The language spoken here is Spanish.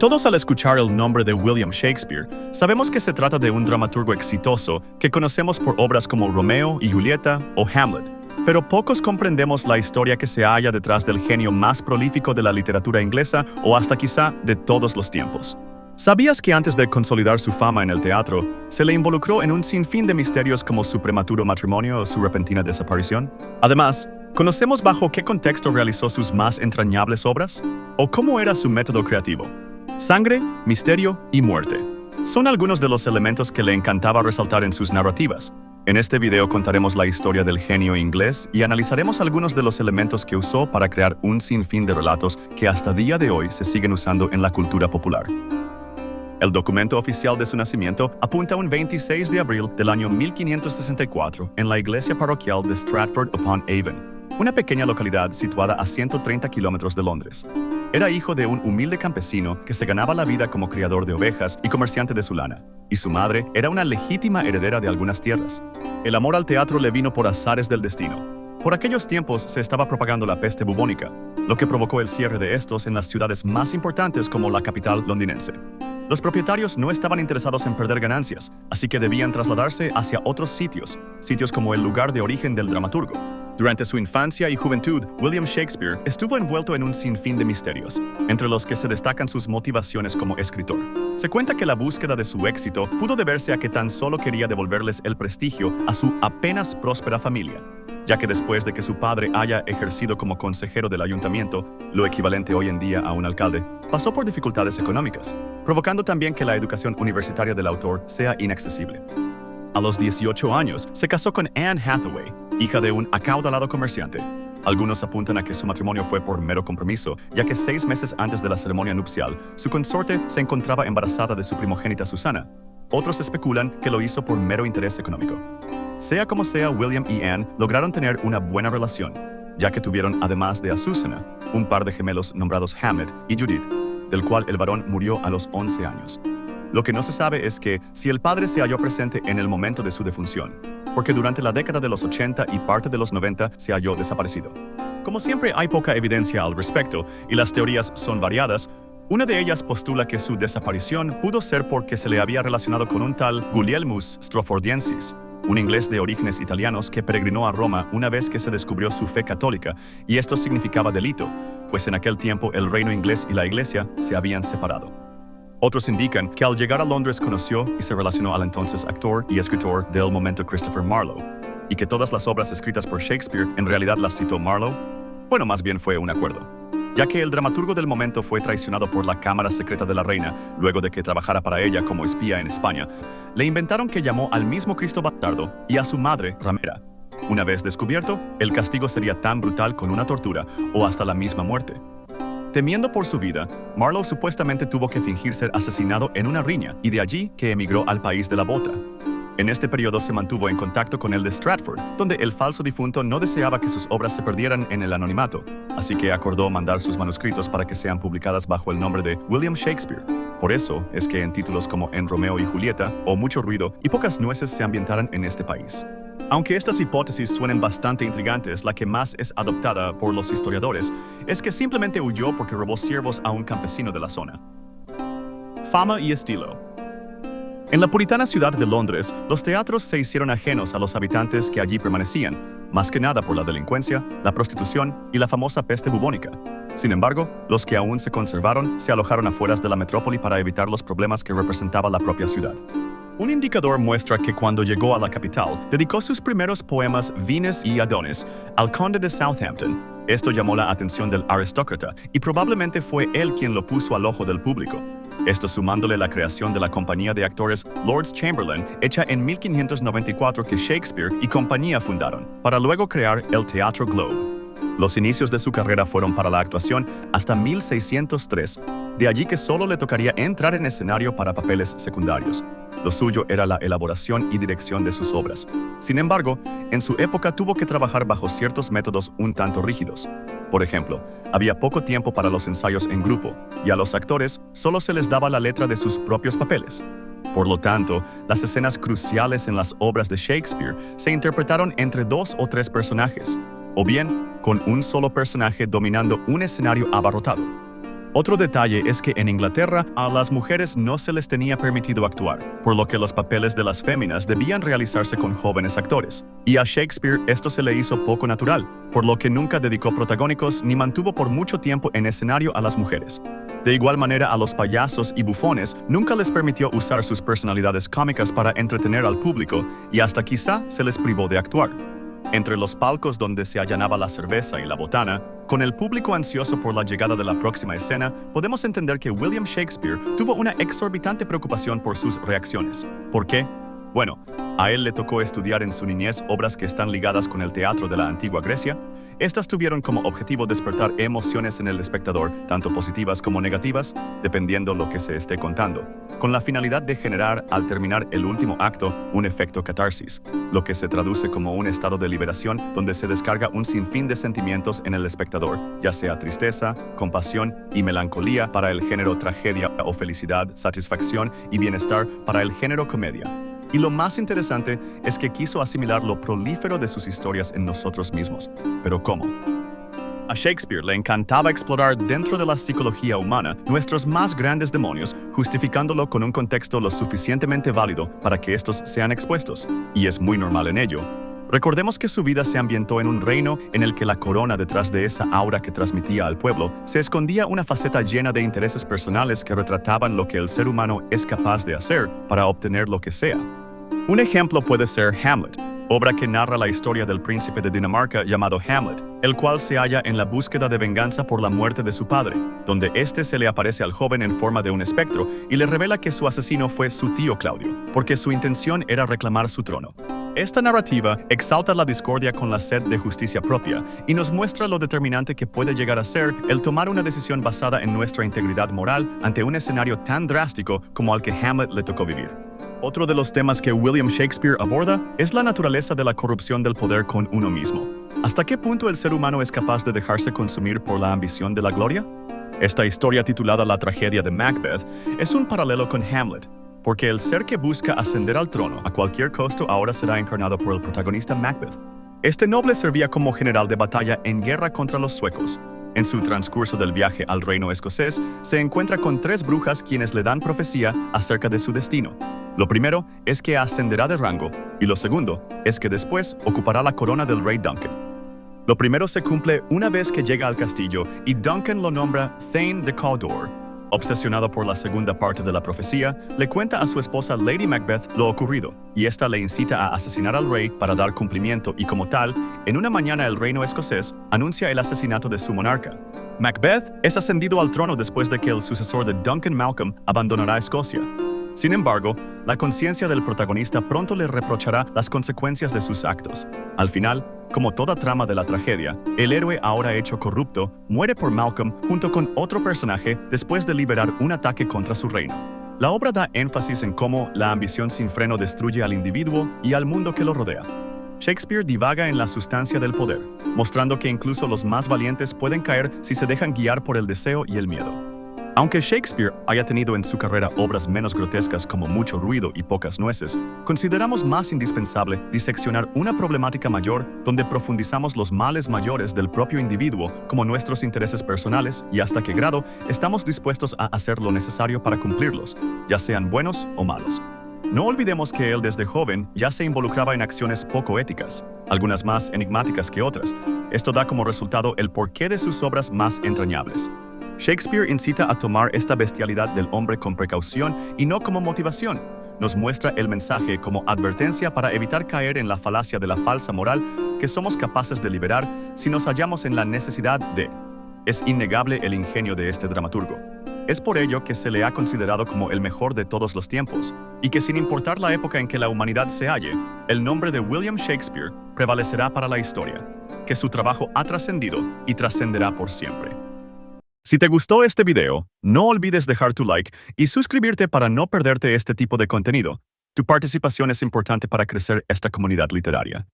Todos al escuchar el nombre de William Shakespeare, sabemos que se trata de un dramaturgo exitoso que conocemos por obras como Romeo y Julieta o Hamlet. Pero pocos comprendemos la historia que se halla detrás del genio más prolífico de la literatura inglesa o hasta quizá de todos los tiempos. ¿Sabías que antes de consolidar su fama en el teatro, se le involucró en un sinfín de misterios como su prematuro matrimonio o su repentina desaparición? Además, ¿conocemos bajo qué contexto realizó sus más entrañables obras? ¿O cómo era su método creativo? Sangre, misterio y muerte son algunos de los elementos que le encantaba resaltar en sus narrativas. En este video contaremos la historia del genio inglés y analizaremos algunos de los elementos que usó para crear un sinfín de relatos que hasta día de hoy se siguen usando en la cultura popular. El documento oficial de su nacimiento apunta a un 26 de abril del año 1564 en la iglesia parroquial de Stratford-upon-Avon, una pequeña localidad situada a 130 kilómetros de Londres. Era hijo de un humilde campesino que se ganaba la vida como criador de ovejas y comerciante de su lana, y su madre era una legítima heredera de algunas tierras. El amor al teatro le vino por azares del destino. Por aquellos tiempos se estaba propagando la peste bubónica, lo que provocó el cierre de estos en las ciudades más importantes como la capital londinense. Los propietarios no estaban interesados en perder ganancias, así que debían trasladarse hacia otros sitios como el lugar de origen del dramaturgo. Durante su infancia y juventud, William Shakespeare estuvo envuelto en un sinfín de misterios, entre los que se destacan sus motivaciones como escritor. Se cuenta que la búsqueda de su éxito pudo deberse a que tan solo quería devolverles el prestigio a su apenas próspera familia, ya que después de que su padre haya ejercido como consejero del ayuntamiento, lo equivalente hoy en día a un alcalde, pasó por dificultades económicas, provocando también que la educación universitaria del autor sea inaccesible. A los 18 años, se casó con Anne Hathaway, hija de un acaudalado comerciante. Algunos apuntan a que su matrimonio fue por mero compromiso, ya que 6 meses antes de la ceremonia nupcial, su consorte se encontraba embarazada de su primogénita Susana. Otros especulan que lo hizo por mero interés económico. Sea como sea, William y Anne lograron tener una buena relación, ya que tuvieron, además de a Susana, un par de gemelos nombrados Hamlet y Judith, del cual el varón murió a los 11 años. Lo que no se sabe es que si el padre se halló presente en el momento de su defunción, porque durante la década de los 80 y parte de los 90 se halló desaparecido. Como siempre hay poca evidencia al respecto y las teorías son variadas, una de ellas postula que su desaparición pudo ser porque se le había relacionado con un tal Gulielmus Stratfordiensis, un inglés de orígenes italianos que peregrinó a Roma una vez que se descubrió su fe católica, y esto significaba delito, pues en aquel tiempo el reino inglés y la iglesia se habían separado. Otros indican que al llegar a Londres conoció y se relacionó al entonces actor y escritor del momento Christopher Marlowe, y que todas las obras escritas por Shakespeare en realidad las citó Marlowe. Bueno, más bien fue un acuerdo, ya que el dramaturgo del momento fue traicionado por la cámara secreta de la reina luego de que trabajara para ella como espía en España. Le inventaron que llamó al mismo Cristo bastardo y a su madre ramera. Una vez descubierto, el castigo sería tan brutal con una tortura o hasta la misma muerte. Temiendo por su vida, Marlowe supuestamente tuvo que fingir ser asesinado en una riña y de allí que emigró al país de la bota. En este periodo se mantuvo en contacto con el de Stratford, donde el falso difunto no deseaba que sus obras se perdieran en el anonimato, así que acordó mandar sus manuscritos para que sean publicadas bajo el nombre de William Shakespeare. Por eso es que en títulos como En Romeo y Julieta o Mucho ruido y pocas nueces se ambientaran en este país. Aunque estas hipótesis suenen bastante intrigantes, la que más es adoptada por los historiadores es que simplemente huyó porque robó ciervos a un campesino de la zona. Fama y estilo. En la puritana ciudad de Londres, los teatros se hicieron ajenos a los habitantes que allí permanecían, más que nada por la delincuencia, la prostitución y la famosa peste bubónica. Sin embargo, los que aún se conservaron se alojaron afuera de la metrópoli para evitar los problemas que representaba la propia ciudad. Un indicador muestra que cuando llegó a la capital, dedicó sus primeros poemas Venus y Adonis al conde de Southampton. Esto llamó la atención del aristócrata y probablemente fue él quien lo puso al ojo del público. Esto sumándole la creación de la compañía de actores Lord's Chamberlain, hecha en 1594 que Shakespeare y compañía fundaron, para luego crear el Teatro Globe. Los inicios de su carrera fueron para la actuación hasta 1603, de allí que solo le tocaría entrar en escenario para papeles secundarios. Lo suyo era la elaboración y dirección de sus obras. Sin embargo, en su época tuvo que trabajar bajo ciertos métodos un tanto rígidos. Por ejemplo, había poco tiempo para los ensayos en grupo, y a los actores solo se les daba la letra de sus propios papeles. Por lo tanto, las escenas cruciales en las obras de Shakespeare se interpretaron entre 2 o 3 personajes, o bien con un solo personaje dominando un escenario abarrotado. Otro detalle es que en Inglaterra a las mujeres no se les tenía permitido actuar, por lo que los papeles de las féminas debían realizarse con jóvenes actores. Y a Shakespeare esto se le hizo poco natural, por lo que nunca dedicó protagónicos ni mantuvo por mucho tiempo en escenario a las mujeres. De igual manera, a los payasos y bufones nunca les permitió usar sus personalidades cómicas para entretener al público y hasta quizá se les privó de actuar. Entre los palcos donde se allanaba la cerveza y la botana, con el público ansioso por la llegada de la próxima escena, podemos entender que William Shakespeare tuvo una exorbitante preocupación por sus reacciones. ¿Por qué? Bueno, a él le tocó estudiar en su niñez obras que están ligadas con el teatro de la antigua Grecia. Estas tuvieron como objetivo despertar emociones en el espectador, tanto positivas como negativas, dependiendo lo que se esté contando, con la finalidad de generar, al terminar el último acto, un efecto catarsis, lo que se traduce como un estado de liberación donde se descarga un sinfín de sentimientos en el espectador, ya sea tristeza, compasión y melancolía para el género tragedia o felicidad, satisfacción y bienestar para el género comedia. Y lo más interesante es que quiso asimilar lo prolífero de sus historias en nosotros mismos. ¿Pero cómo? A Shakespeare le encantaba explorar dentro de la psicología humana nuestros más grandes demonios, justificándolo con un contexto lo suficientemente válido para que estos sean expuestos. Y es muy normal en ello. Recordemos que su vida se ambientó en un reino en el que la corona detrás de esa aura que transmitía al pueblo se escondía una faceta llena de intereses personales que retrataban lo que el ser humano es capaz de hacer para obtener lo que sea. Un ejemplo puede ser Hamlet, obra que narra la historia del príncipe de Dinamarca llamado Hamlet, el cual se halla en la búsqueda de venganza por la muerte de su padre, donde éste se le aparece al joven en forma de un espectro y le revela que su asesino fue su tío Claudio, porque su intención era reclamar su trono. Esta narrativa exalta la discordia con la sed de justicia propia y nos muestra lo determinante que puede llegar a ser el tomar una decisión basada en nuestra integridad moral ante un escenario tan drástico como al que Hamlet le tocó vivir. Otro de los temas que William Shakespeare aborda es la naturaleza de la corrupción del poder con uno mismo. ¿Hasta qué punto el ser humano es capaz de dejarse consumir por la ambición de la gloria? Esta historia titulada La tragedia de Macbeth es un paralelo con Hamlet, porque el ser que busca ascender al trono a cualquier costo ahora será encarnado por el protagonista Macbeth. Este noble servía como general de batalla en guerra contra los suecos. En su transcurso del viaje al reino escocés, se encuentra con 3 brujas quienes le dan profecía acerca de su destino. Lo primero es que ascenderá de rango, y lo segundo es que después ocupará la corona del rey Duncan. Lo primero se cumple una vez que llega al castillo y Duncan lo nombra Thane de Cawdor. Obsesionado por la segunda parte de la profecía, le cuenta a su esposa Lady Macbeth lo ocurrido, y esta le incita a asesinar al rey para dar cumplimiento y como tal, en una mañana el reino escocés anuncia el asesinato de su monarca. Macbeth es ascendido al trono después de que el sucesor de Duncan Malcolm abandonará Escocia. Sin embargo, la conciencia del protagonista pronto le reprochará las consecuencias de sus actos. Al final, como toda trama de la tragedia, el héroe ahora hecho corrupto muere por Malcolm junto con otro personaje después de liberar un ataque contra su reino. La obra da énfasis en cómo la ambición sin freno destruye al individuo y al mundo que lo rodea. Shakespeare divaga en la sustancia del poder, mostrando que incluso los más valientes pueden caer si se dejan guiar por el deseo y el miedo. Aunque Shakespeare haya tenido en su carrera obras menos grotescas como Mucho ruido y pocas nueces, consideramos más indispensable diseccionar una problemática mayor donde profundizamos los males mayores del propio individuo como nuestros intereses personales y hasta qué grado estamos dispuestos a hacer lo necesario para cumplirlos, ya sean buenos o malos. No olvidemos que él desde joven ya se involucraba en acciones poco éticas, algunas más enigmáticas que otras. Esto da como resultado el porqué de sus obras más entrañables. Shakespeare incita a tomar esta bestialidad del hombre con precaución y no como motivación. Nos muestra el mensaje como advertencia para evitar caer en la falacia de la falsa moral que somos capaces de liberar si nos hallamos en la necesidad de. Es innegable el ingenio de este dramaturgo. Es por ello que se le ha considerado como el mejor de todos los tiempos, y que sin importar la época en que la humanidad se halle, el nombre de William Shakespeare prevalecerá para la historia, que su trabajo ha trascendido y trascenderá por siempre. Si te gustó este video, no olvides dejar tu like y suscribirte para no perderte este tipo de contenido. Tu participación es importante para crecer esta comunidad literaria.